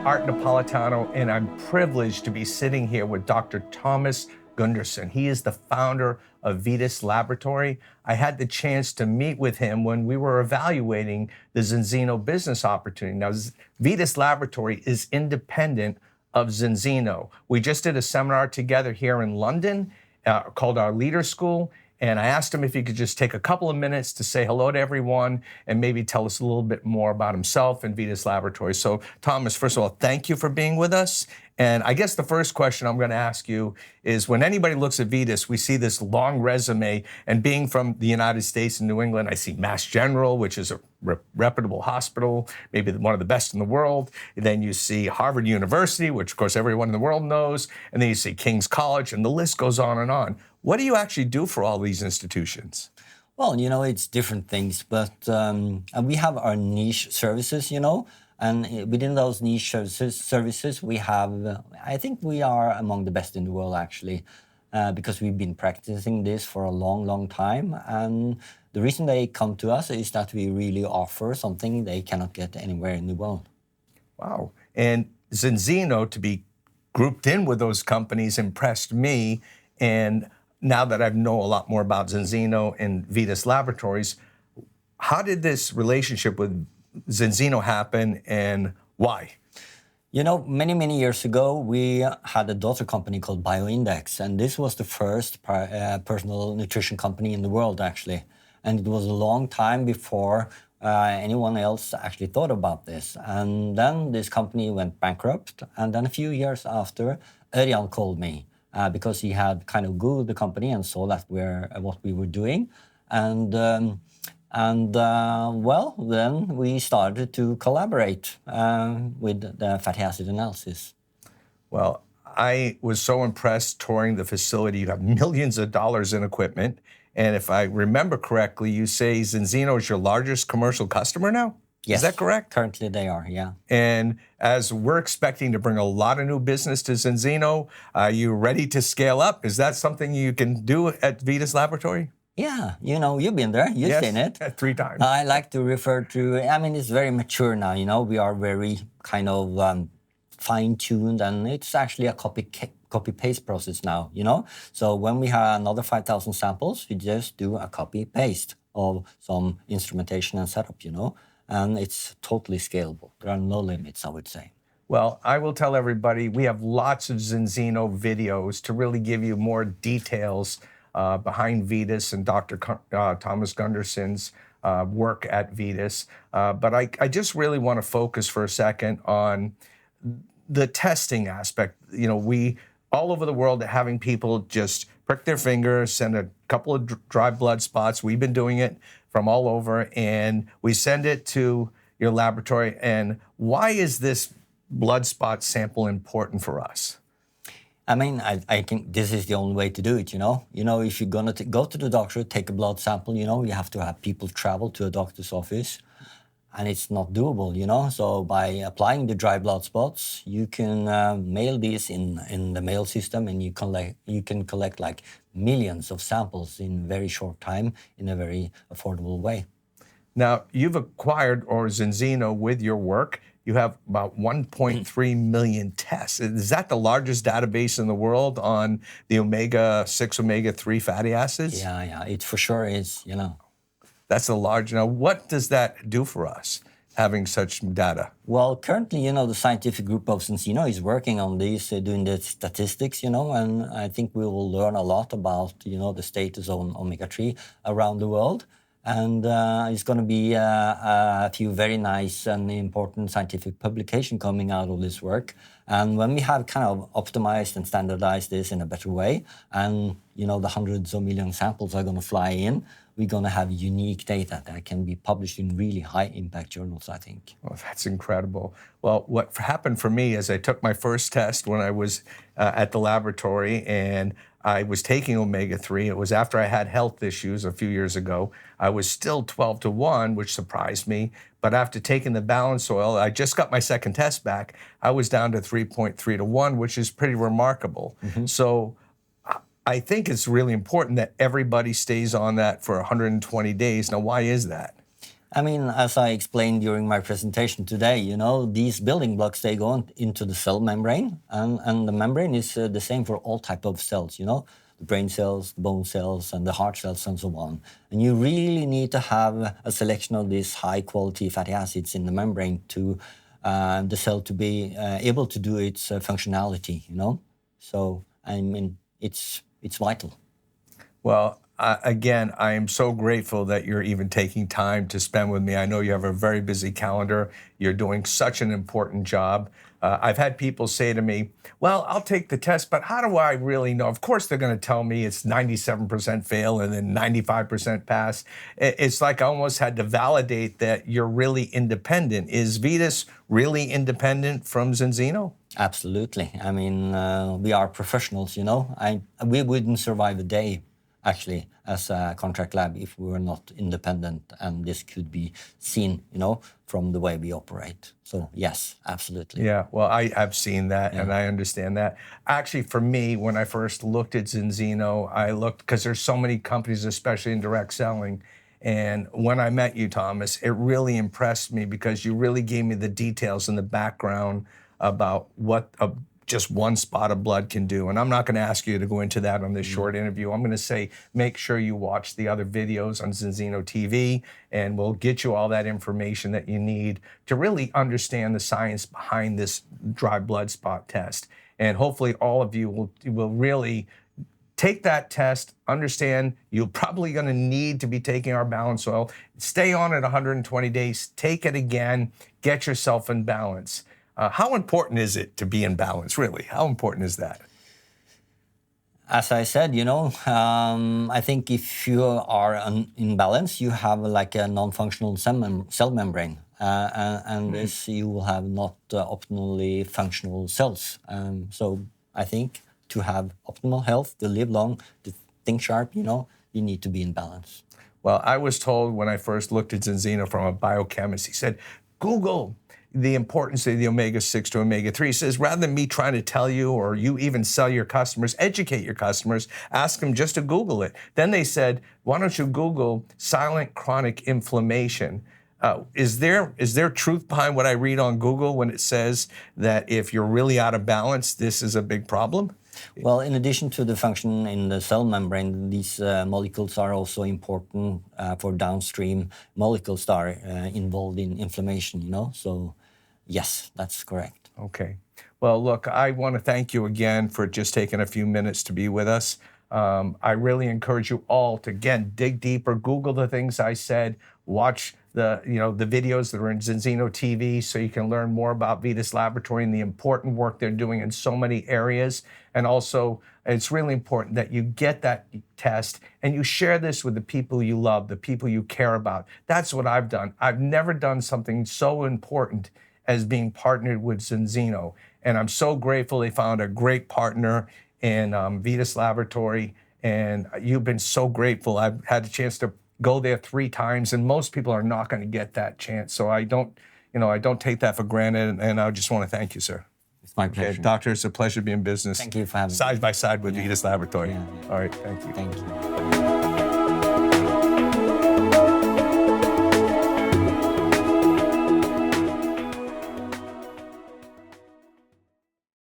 Art Napolitano, and I'm privileged to be sitting here with Dr. Thomas Gundersen. He is the founder of Vitas Laboratory. I had the chance to meet with him when we were evaluating the Zinzino business opportunity. Now, Vitas Laboratory is independent of Zinzino. We just did a seminar together here in London called our Leader School. And I asked him if he could just take a couple of minutes to say hello to everyone and maybe tell us a little bit more about himself and Vitas Laboratory. So, Thomas, first of all, thank you for being with us. And I guess the first question I'm going to ask you is, when anybody looks at Vitas, we see this long resume. And being from the United States and New England, I see Mass General, which is a reputable hospital, maybe one of the best in the world. And then you see Harvard University, which, of course, everyone in the world knows. And then you see King's College, and the list goes on and on. What do you actually do for all these institutions? Well, it's different things, but we have our niche services, and within those niche services, we have, I think we are among the best in the world, actually, because we've been practicing this for a long, long time. And the reason they come to us is that we really offer something they cannot get anywhere in the world. Wow. And Zinzino, to be grouped in with those companies, impressed me. And now that I know a lot more about Zinzino and Vitas Laboratories, how did this relationship with Zinzino happen and why? Many, many years ago, we had a daughter company called BioIndex, and this was the first personal nutrition company in the world, actually. And it was a long time before anyone else actually thought about this. And then this company went bankrupt, and then a few years after, Örjan called me. Because he had kind of Googled the company and saw that what we were doing. And then we started to collaborate with the fatty acid analysis. Well, I was so impressed touring the facility. You have millions of dollars in equipment. And if I remember correctly, you say Zinzino is your largest commercial customer now? Yes. Is that correct? Currently they are, yeah. And as we're expecting to bring a lot of new business to Zinzino, are you ready to scale up? Is that something you can do at Vitas Laboratory? Yeah, you've been there, you've seen it. 3 times. I like to refer to, it's very mature now, we are very kind of fine-tuned, and it's actually a copy-paste process now, So when we have another 5,000 samples, we just do a copy-paste of some instrumentation and setup, And it's totally scalable. There are no limits, I would say. Well, I will tell everybody, we have lots of Zinzino videos to really give you more details behind Vitas and Dr. Thomas Gundersen's work at Vitas. But I just really want to focus for a second on the testing aspect. We, all over the world, are having people just prick their finger, send a couple of dry blood spots. We've been doing it from all over, and we send it to your laboratory. And why is this blood spot sample important for us? I think this is the only way to do it, if you're going to go to the doctor, take a blood sample, you have to have people travel to a doctor's office, and it's not doable, So by applying the dry blood spots, you can mail these in the mail system, and you can collect like millions of samples in very short time in a very affordable way. Now, you've acquired, or Zinzino, with your work, you have about 1.3 million tests. Is that the largest database in the world on the omega-6, omega-3 fatty acids? Yeah, it for sure is, That's a large. Now, what does that do for us, having such data? Well, currently, the scientific group of Zinzino is working on this, doing the statistics, and I think we will learn a lot about, the status on omega-3 around the world. And it's going to be a few very nice and important scientific publications coming out of this work. And when we have kind of optimized and standardized this in a better way, and the hundreds of million samples are going to fly in, we're going to have unique data that can be published in really high-impact journals, I think. Well, that's incredible. Well, what happened for me is I took my first test when I was at the laboratory, and I was taking omega-3. It was after I had health issues a few years ago. I was still 12-1, which surprised me. But after taking the balance oil, I just got my second test back. I was down to 3.3-1, which is pretty remarkable. Mm-hmm. So I think it's really important that everybody stays on that for 120 days. Now, why is that? I mean, as I explained during my presentation today, you know, these building blocks, they go into the cell membrane, and the membrane is the same for all type of cells, you know, the brain cells, the bone cells, and the heart cells, and so on. And you really need to have a selection of these high-quality fatty acids in the membrane to the cell to be able to do its functionality, you know. So, I mean, it's vital. Well, again, I am so grateful that you're even taking time to spend with me. I know you have a very busy calendar. You're doing such an important job. I've had people say to me, well, I'll take the test, but how do I really know? Of course, they're going to tell me it's 97% fail and then 95% pass. It's like I almost had to validate that you're really independent. Is Vitas really independent from Zinzino? Absolutely. I mean, we are professionals, you know. We wouldn't survive a day, actually, as a contract lab if we were not independent, and this could be seen, you know, from the way we operate. So yes, absolutely. Yeah, well, I've seen that, and I understand that. Actually, for me, when I first looked at Zinzino, I looked, because there's so many companies, especially in direct selling, and when I met you, Thomas, it really impressed me because you really gave me the details and the background about what just one spot of blood can do. And I'm not going to ask you to go into that on this short interview. I'm going to say, make sure you watch the other videos on Zinzino TV, and we'll get you all that information that you need to really understand the science behind this dry blood spot test. And hopefully all of you will really take that test, understand you're probably going to need to be taking our balance oil, stay on it 120 days, take it again, get yourself in balance. How important is it to be in balance, really? How important is that? As I said, you know, I think if you are in balance, you have like a non-functional cell membrane, and this you will have not optimally functional cells. So I think to have optimal health, to live long, to think sharp, you know, you need to be in balance. Well, I was told when I first looked at Zinzino from a biochemist, he said, Google the importance of the omega-6 to omega-3. He says, rather than me trying to tell you or you even sell your customers, educate your customers, ask them just to Google it. Then they said, why don't you Google silent chronic inflammation? Is there truth behind what I read on Google when it says that if you're really out of balance, this is a big problem? Well, in addition to the function in the cell membrane, these molecules are also important for downstream molecules that are involved in inflammation, you know? So, yes, that's correct. Okay. Well, look, I want to thank you again for just taking a few minutes to be with us. I really encourage you all to, again, dig deeper, Google the things I said, watch the videos that are in Zinzino TV so you can learn more about Vitas Laboratory and the important work they're doing in so many areas. And also, it's really important that you get that test and you share this with the people you love, the people you care about. That's what I've done. I've never done something so important as being partnered with Zinzino. And I'm so grateful they found a great partner in Vitas Laboratory. And you've been so grateful. I've had a chance to go there 3 times, and most people are not going to get that chance. So I don't take that for granted, and I just want to thank you, sir. It's my pleasure. Okay, doctor, it's a pleasure to be in business. Thank you for having me. Side by side with Vitas Laboratory. Yeah. All right, thank you. Thank you.